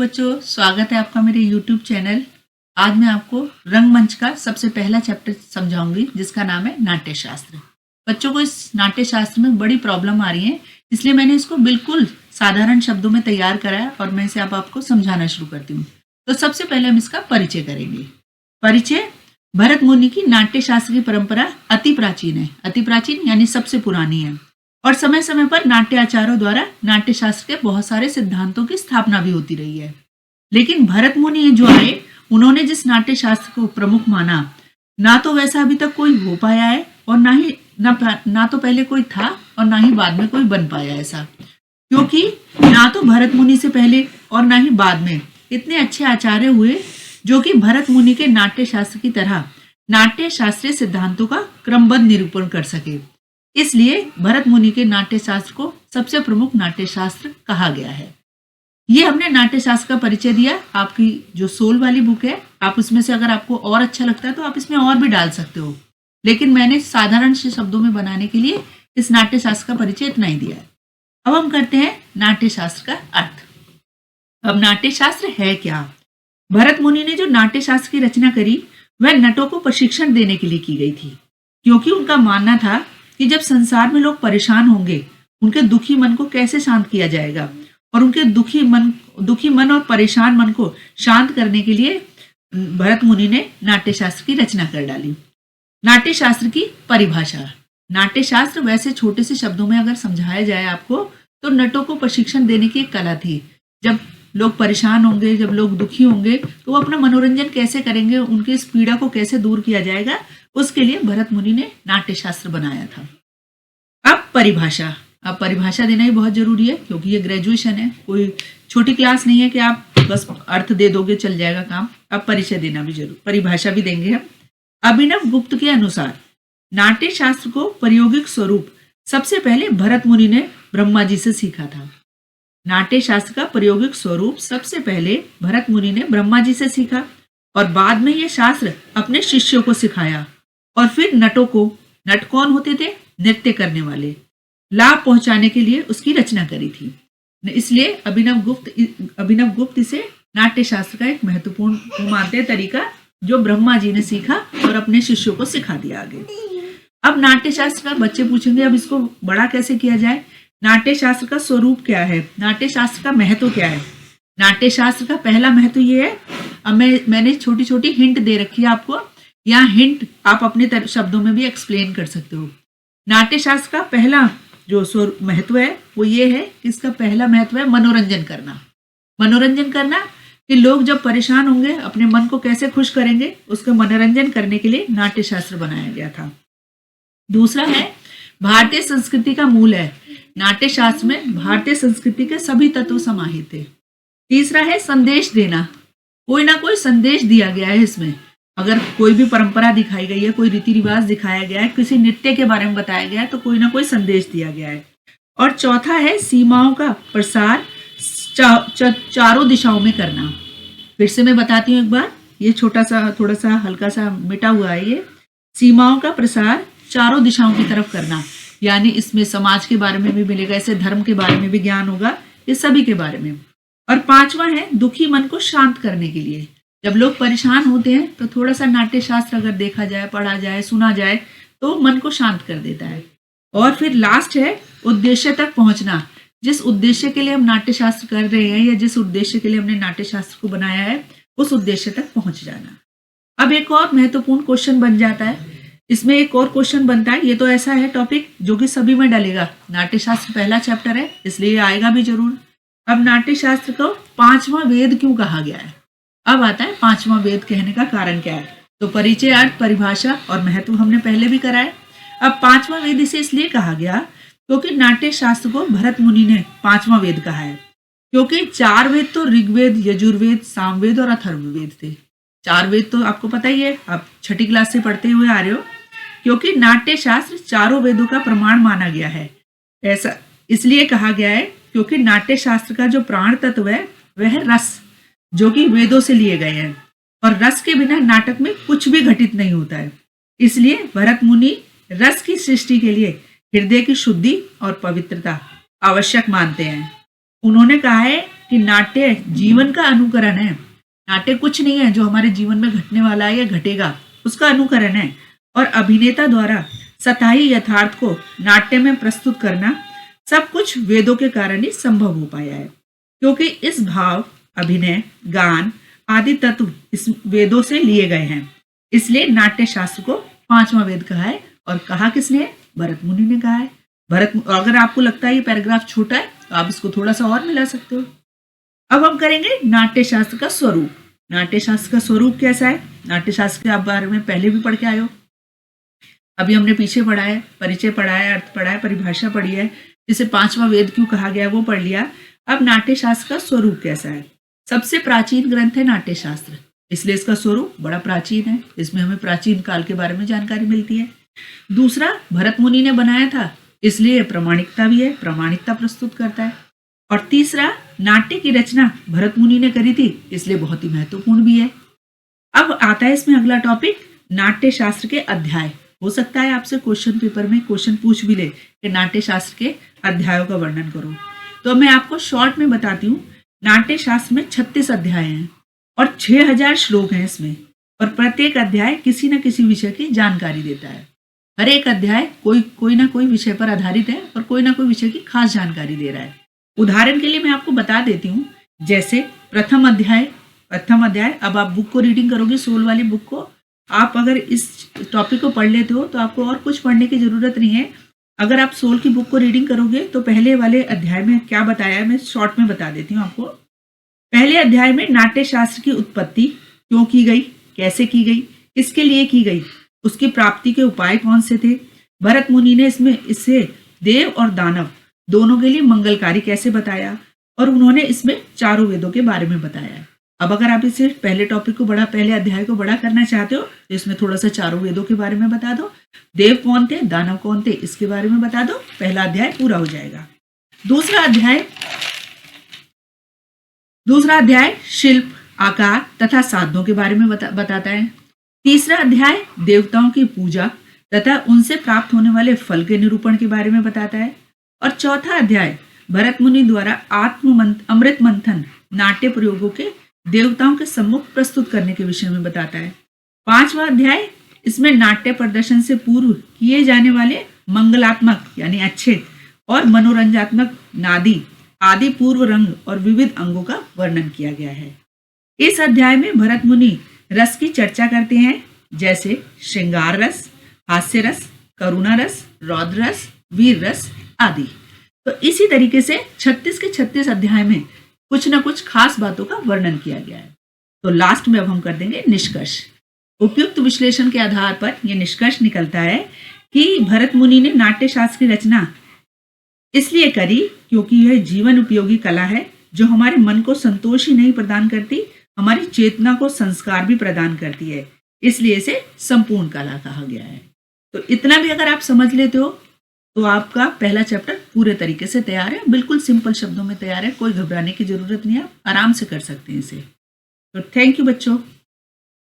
बच्चों, स्वागत है आपका मेरे YouTube चैनल। आज मैं आपको रंगमंच का सबसे पहला चैप्टर समझाऊंगी जिसका नाम है नाट्य शास्त्र। बच्चों को इस नाट्य शास्त्र में बड़ी प्रॉब्लम आ रही है, इसलिए मैंने इसको बिल्कुल साधारण शब्दों में तैयार करा है और मैं इसे आपको समझाना शुरू करती हूँ। तो सबसे पहले हम इसका परिचय करेंगे। परिचय: भरत मुनि की नाट्य शास्त्र की परंपरा अति प्राचीन है। अति प्राचीन यानी सबसे पुरानी है और समय समय पर नाट्य आचार्यों द्वारा नाट्य शास्त्र के बहुत सारे सिद्धांतों की स्थापना भी होती रही है। लेकिन भरत मुनि जो आए, उन्होंने जिस नाट्य शास्त्र को प्रमुख माना, ना तो वैसा अभी तक कोई हो पाया है और ना तो पहले कोई था और ना ही बाद में कोई बन पाया ऐसा। क्योंकि ना तो भरत मुनि से पहले और ना ही बाद में इतने अच्छे आचार्य हुए जो कि भरत मुनि के नाट्य शास्त्र की तरह नाट्य शास्त्रीय सिद्धांतों का क्रमबद्ध निरूपण कर सके। इसलिए भरत मुनि के नाट्य शास्त्र को सबसे प्रमुख नाट्य शास्त्र कहा गया है। ये हमने नाट्य शास्त्र का परिचय दिया। आपकी जो सोल वाली बुक है, आप उसमें से अगर आपको और अच्छा लगता है तो आप इसमें और भी डाल सकते हो, लेकिन मैंने साधारण से शब्दों में बनाने के लिए इस नाट्य शास्त्र का परिचय इतना ही दिया है। अब हम करते हैं नाट्य शास्त्र का अर्थ। अब नाट्य शास्त्र है क्या? भरत मुनि ने जो नाट्य शास्त्र की रचना करी वह नटों को प्रशिक्षण देने के लिए की गई थी, क्योंकि उनका मानना था कि जब संसार में लोग परेशान होंगे, उनके दुखी मन को कैसे शांत किया जाएगा और उनके दुखी मन और परेशान मन को शांत करने के लिए भरत मुनि ने नाट्य शास्त्र की रचना कर डाली। नाट्य शास्त्र की परिभाषा: नाट्य शास्त्र वैसे छोटे से शब्दों में अगर समझाया जाए आपको, तो नटों को प्रशिक्षण देने की एक कला थी। जब लोग परेशान होंगे, जब लोग दुखी होंगे, तो वो अपना मनोरंजन कैसे करेंगे, उनकी इस पीड़ा को कैसे दूर किया जाएगा, उसके लिए भरत मुनि ने नाट्य शास्त्र बनाया था। अब परिभाषा। अब परिभाषा देना ही बहुत जरूरी है, क्योंकि ये ग्रेजुएशन है, कोई छोटी क्लास नहीं है कि आप बस अर्थ दे दोगे चल जाएगा काम। अब परिचय देना भी जरूर, परिभाषा भी देंगे हम। अभिनव गुप्त के अनुसार नाट्य शास्त्र को प्रायोगिक स्वरूप सबसे पहले भरत मुनि ने ब्रह्मा जी से सीखा था। नाट्य शास्त्र का प्रायोगिक स्वरूप सबसे पहले भरत मुनि ने ब्रह्मा जी से सीखा और बाद में यह शास्त्र अपने शिष्यों को सिखाया। और फिर नटों को, नट कौन होते थे? नृत्य करने वाले, लाभ पहुंचाने के लिए उसकी रचना करी थी। इसलिए अभिनव गुप्त इसे नाट्य शास्त्र का एक महत्वपूर्ण मानते हैं तरीका, जो ब्रह्मा जी ने सीखा और अपने शिष्यों को सिखा दिया आगे। अब नाट्य शास्त्र का बच्चे पूछेंगे, अब इसको बड़ा कैसे किया जाए? नाट्य शास्त्र का स्वरूप क्या है? नाट्य शास्त्र का महत्व क्या है? नाट्य शास्त्र का पहला महत्व ये है, अब मैंने छोटी छोटी हिंट दे रखी है आपको। यहाँ हिंट आप अपने शब्दों में भी एक्सप्लेन कर सकते हो। नाट्य शास्त्र का पहला जो महत्व है वो ये है कि इसका पहला महत्व है मनोरंजन करना। मनोरंजन करना कि लोग जब परेशान होंगे, अपने मन को कैसे खुश करेंगे, उसका मनोरंजन करने के लिए नाट्य शास्त्र बनाया गया था। दूसरा है भारतीय संस्कृति का मूल है। नाट्य शास्त्र में भारतीय संस्कृति के सभी तत्व समाहित थे। तीसरा है संदेश देना, कोई ना कोई संदेश दिया गया है इसमें। अगर कोई भी परंपरा दिखाई गई है, कोई रीति रिवाज दिखाया गया है, किसी नृत्य के बारे में बताया गया है, तो कोई ना कोई संदेश दिया गया है। और चौथा है सीमाओं का प्रसार चारों दिशाओं में करना। फिर से मैं बताती हूँ एक बार, ये छोटा सा थोड़ा सा हल्का सा मिटा हुआ है। ये सीमाओं का प्रसार चारों दिशाओं की तरफ करना, यानी इसमें समाज के बारे में भी मिलेगा, ऐसे धर्म के बारे में भी ज्ञान होगा, इस सभी के बारे में। और पांचवा है दुखी मन को शांत करने के लिए। जब लोग परेशान होते हैं तो थोड़ा सा नाट्य शास्त्र अगर देखा जाए, पढ़ा जाए, सुना जाए, तो मन को शांत कर देता है। और फिर लास्ट है उद्देश्य तक पहुंचना। जिस उद्देश्य के लिए हम नाट्य शास्त्र कर रहे हैं या जिस उद्देश्य के लिए हमने नाट्य शास्त्र को बनाया है, उस उद्देश्य तक पहुंच जाना। अब एक और महत्वपूर्ण क्वेश्चन बन जाता है, इसमें एक और क्वेश्चन बनता है। ये तो ऐसा है टॉपिक जो कि सभी में डलेगा। नाट्य शास्त्र पहला चैप्टर है, इसलिए आएगा भी जरूर। अब नाट्य शास्त्र को पांचवा वेद क्यों कहा गया है? अब आता है पांचवा वेद कहने का कारण क्या है। तो परिचय, अर्थ, परिभाषा और महत्व हमने पहले भी करा है। अब पांचवा वेद इसे इसलिए कहा गया क्योंकि नाट्य शास्त्र को भरत मुनि ने पांचवा वेद कहा है, क्योंकि चार वेद तो ऋग्वेद, यजुर्वेद, सामवेद और अथर्ववेद थे। चार वेद तो आपको पता ही है, आप छठी क्लास से पढ़ते हुए आ रहे हो। क्योंकि नाट्य शास्त्र चारों वेदों का प्रमाण माना गया है, ऐसा इसलिए कहा गया है क्योंकि नाट्य शास्त्र का जो प्राण तत्व है वह है रस, जो कि वेदों से लिए गए हैं, और रस के बिना नाटक में कुछ भी घटित नहीं होता है। इसलिए भरत मुनि रस की सृष्टि के लिए हृदय की शुद्धि और पवित्रता आवश्यक मानते हैं। उन्होंने कहा है कि नाट्य जीवन का अनुकरण है। नाट्य कुछ नहीं है जो हमारे जीवन में घटने वाला है या घटेगा, उसका अनुकरण है। और अभिनेता द्वारा सतही यथार्थ को नाट्य में प्रस्तुत करना सब कुछ वेदों के कारण ही संभव हो पाया है, क्योंकि इस भाव, अभिनय, गान आदि तत्व इस वेदों से लिए गए हैं। इसलिए नाट्य शास्त्र को पांचवा वेद कहा है। और कहा किसने? भरत मुनि ने कहा है। अगर आपको लगता है ये पैराग्राफ छोटा है तो आप इसको थोड़ा सा और मिला सकते हो। अब हम करेंगे नाट्य शास्त्र का स्वरूप। नाट्य शास्त्र का स्वरूप कैसा है? नाट्य शास्त्र के आप बारे में पहले भी पढ़ के आए हो। अभी हमने पीछे पढ़ा है, परिचय पढ़ा है, अर्थ पढ़ा है, परिभाषा पढ़ी है, जिसे पांचवा वेद क्यों कहा गया वो पढ़ लिया। अब नाट्य शास्त्र का स्वरूप कैसा है? सबसे प्राचीन ग्रंथ है नाट्य शास्त्र, इसलिए इसका स्वरूप बड़ा प्राचीन है। इसमें हमें प्राचीन काल के बारे में जानकारी मिलती है। दूसरा, भरत मुनि ने बनाया था, इसलिए प्रमाणिकता भी है, प्रामाणिकता प्रस्तुत करता है। और तीसरा, नाट्य की रचना भरत मुनि ने करी थी, इसलिए बहुत ही महत्वपूर्ण भी है। अब आता है इसमें अगला टॉपिक, नाट्य शास्त्र के अध्याय। हो सकता है आपसे क्वेश्चन पेपर में क्वेश्चन पूछ भी ले कि नाट्य शास्त्र के अध्यायों का वर्णन करो, तो मैं आपको शॉर्ट में बताती हूँ। नाट्य शास्त्र में 36 अध्याय हैं और 6000 श्लोक हैं इसमें, और प्रत्येक अध्याय किसी न किसी विषय की जानकारी देता है। हर एक अध्याय कोई ना कोई विषय पर आधारित है और कोई ना कोई विषय की खास जानकारी दे रहा है। उदाहरण के लिए मैं आपको बता देती हूँ, जैसे प्रथम अध्याय। अब आप बुक को रीडिंग करोगे, सोल वाली बुक को, आप अगर इस टॉपिक को पढ़ लेते हो तो आपको और कुछ पढ़ने की जरूरत नहीं है। अगर आप सोल की बुक को रीडिंग करोगे तो पहले वाले अध्याय में क्या बताया है मैं शॉर्ट में बता देती हूँ आपको। पहले अध्याय में नाट्य शास्त्र की उत्पत्ति क्यों की गई, कैसे की गई, किसके लिए की गई, उसकी प्राप्ति के उपाय कौन से थे, भरत मुनि ने इससे देव और दानव दोनों के लिए मंगलकारी कैसे बताया, और उन्होंने इसमें चारों वेदों के बारे में बताया। अब अगर आप इसे पहले अध्याय को बड़ा करना चाहते हो तो इसमें थोड़ा सा चारों वेदों के बारे में बता दो, देव कौन थे, दानव कौन थे, इसके बारे में बता दो, पहला अध्याय पूरा हो जाएगा। दूसरा अध्याय शिल्प, आकार तथा साधनों के बारे में बताता है। तीसरा अध्याय देवताओं की पूजा तथा उनसे प्राप्त होने वाले फल के निरूपण के बारे में बताता है। और चौथा अध्याय भरत मुनि द्वारा अमृत मंथन नाट्य प्रयोगों के देवताओं के सम्मुख प्रस्तुत करने के विषय में बताता है। पांचवा अध्याय इसमें नाट्य प्रदर्शन से पूर्व किए जाने वाले मंगलात्मक यानी अच्छे और मनोरंजनात्मक नादी आदि पूर्व रंग और विविध अंगों का वर्णन किया गया है। इस अध्याय में भरत मुनि रस की चर्चा करते हैं, जैसे श्रृंगार रस, हास्य रस, करुणा रस, रौद्र रस, वीर रस आदि। तो इसी तरीके से 36 के 36 अध्याय में कुछ न कुछ खास बातों का वर्णन किया गया है। तो लास्ट में अब हम कर देंगे निष्कर्ष। उपयुक्त विश्लेषण के आधार पर यह निष्कर्ष निकलता है कि भरत मुनि ने नाट्य शास्त्र की रचना इसलिए करी क्योंकि यह जीवन उपयोगी कला है जो हमारे मन को संतोष ही नहीं प्रदान करती, हमारी चेतना को संस्कार भी प्रदान करती है, इसलिए इसे संपूर्ण कला कहा गया है। तो इतना भी अगर आप समझ लेते हो तो आपका पहला चैप्टर पूरे तरीके से तैयार है, बिल्कुल सिंपल शब्दों में तैयार है, कोई घबराने की जरूरत नहीं है, आप आराम से कर सकते हैं इसे। तो थैंक यू बच्चों।